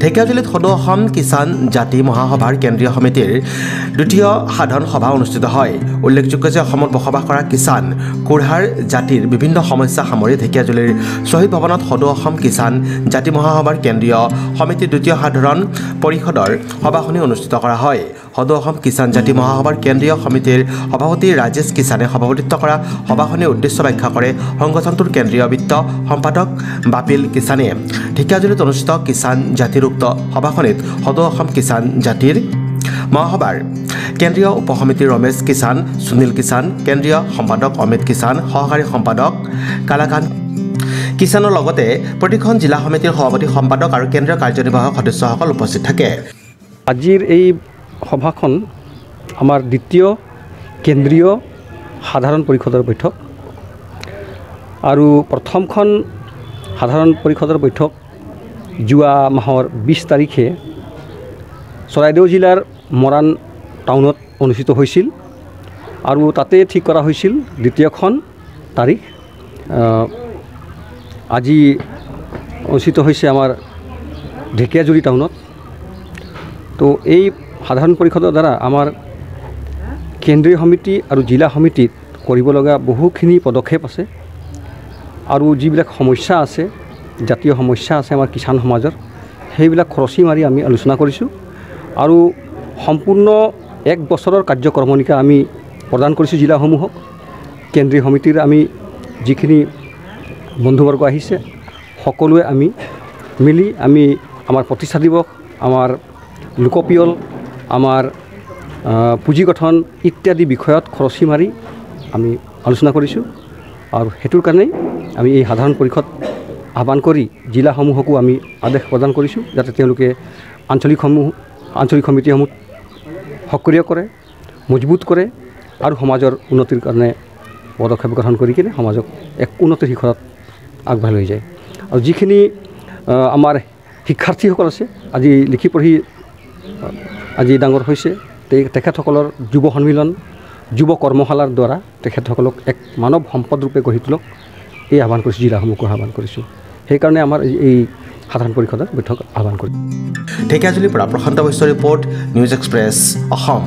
ঢেকিয়াজুলিত সদৌ অসম কিষাণ জাতি মহাসভাৰ কেন্দ্ৰীয় সমিতিৰ দ্বিতীয় সাধাৰণ সভা অনুষ্ঠিত হয়। উল্লেখযোগ্য যে অসমত বসবাস কৰা কিষাণ কোৰহাৰ জাতিৰ বিভিন্ন সমস্যা সামৰি ঢেকিয়াজুলিৰ শ্বহীদ ভৱনত সদৌ অসম কিষাণ জাতি মহাসভাৰ কেন্দ্ৰীয় সমিতিৰ দ্বিতীয় সাধাৰণ পৰিষদৰ সভাখনি অনুষ্ঠিত কৰা হয়। সদৌ অসম কিষাণ জাতি মহাসভাৰ কেন্দ্ৰীয় সমিতিৰ সভাপতি ৰাজেশ কিষাণে সভাপতিত্ব কৰা সভাখনিৰ উদ্দেশ্য ব্যাখ্যা কৰে সংগঠনটোৰ কেন্দ্ৰীয় বিত্ত সম্পাদক বাপিল কিষাণে। ঢেকিয়াজুলিত অনুষ্ঠিত কিষাণ জাতিৰ উক্ত সভাখনিত সদৌ অসম কিষাণ জাতিৰ মহাসভাৰ কেন্দ্ৰীয় উপসমিতিৰ ৰমেশ কিষাণ, সুনীল কিষাণ, কেন্দ্ৰীয় সম্পাদক অমিত কিষাণ, সহকাৰী সম্পাদক কালাকান্ত কিষাণৰ লগতে প্ৰতিখন জিলা সমিতিৰ সভাপতি সম্পাদক আৰু কেন্দ্ৰীয় কাৰ্যনিৰ্বাহক সদস্যসকল উপস্থিত থাকে। আজিৰ এই সভাখন আমাৰ দ্বিতীয় কেন্দ্ৰীয় সাধাৰণ পৰিষদৰ বৈঠক আৰু প্ৰথমখন সাধাৰণ পৰিষদৰ বৈঠক যোৱা মাহৰ 20 তাৰিখে চৰাইদেউ জিলাৰ মৰাণ টাউনত অনুষ্ঠিত হৈছিল আৰু তাতে ঠিক কৰা হৈছিল দ্বিতীয়খন তাৰিখ আজি অনুষ্ঠিত হৈছে আমাৰ ঢেকিয়াজুলি টাউনত। তো এই সাধাৰণ পৰিষদৰ দ্বাৰা আমাৰ কেন্দ্ৰীয় সমিতি আৰু জিলা সমিতিত কৰিব লগা বহুখিনি পদক্ষেপ আছে আৰু যিবিলাক সমস্যা আছে, জাতীয় সমস্যা আছে আমাৰ কিষাণ সমাজৰ, সেইবিলাক খৰচি মাৰি আমি আলোচনা কৰিছোঁ আৰু সম্পূৰ্ণ 1 বছৰৰ কাৰ্যক্ৰমণিকা আমি প্ৰদান কৰিছোঁ জিলাসমূহক। কেন্দ্ৰীয় সমিতিৰ আমি যিখিনি বন্ধুবৰ্গ আহিছে সকলোৱে আমি মিলি আমাৰ প্ৰতিষ্ঠা দিৱস, আমাৰ লোকপিয়ল, আমাৰ পুঁজি গঠন ইত্যাদি বিষয়ত খৰচি মাৰি আমি আলোচনা কৰিছোঁ আৰু সেইটোৰ কাৰণেই আমি এই সাধাৰণ পৰিষদ আহ্বান কৰি জিলাসমূহকো আমি আদেশ প্ৰদান কৰিছোঁ যাতে তেওঁলোকে আঞ্চলিক সমিতিসমূহ সক্ৰিয় কৰে, মজবুত কৰে আৰু সমাজৰ উন্নতিৰ কাৰণে পদক্ষেপ গ্ৰহণ কৰি কিনে সমাজক এক উন্নতিৰ শিখৰত আগবঢ়াই লৈ যায়। আৰু যিখিনি আমাৰ শিক্ষাৰ্থীসকল আছে আজি লিখি পঢ়ি আজি ডাঙৰ হৈছে, তেখেতসকলৰ যুৱ সন্মিলন, যুৱ কৰ্মশালাৰ দ্বাৰা তেখেতসকলক এক মানৱ সম্পদ ৰূপে গঢ়ি তোলক এই আহ্বান কৰিছোঁ, জিলাসমূহকো আহ্বান কৰিছোঁ। সেইকাৰণে আমাৰ এই সাধাৰণ পৰিষদৰ বৈঠক আহ্বান কৰিছোঁ। ঢেকিয়াজুলিৰ পৰা প্ৰশান্ত বৈশ্যৰ ৰিপৰ্ট, নিউজ এক্সপ্ৰেছ অসম।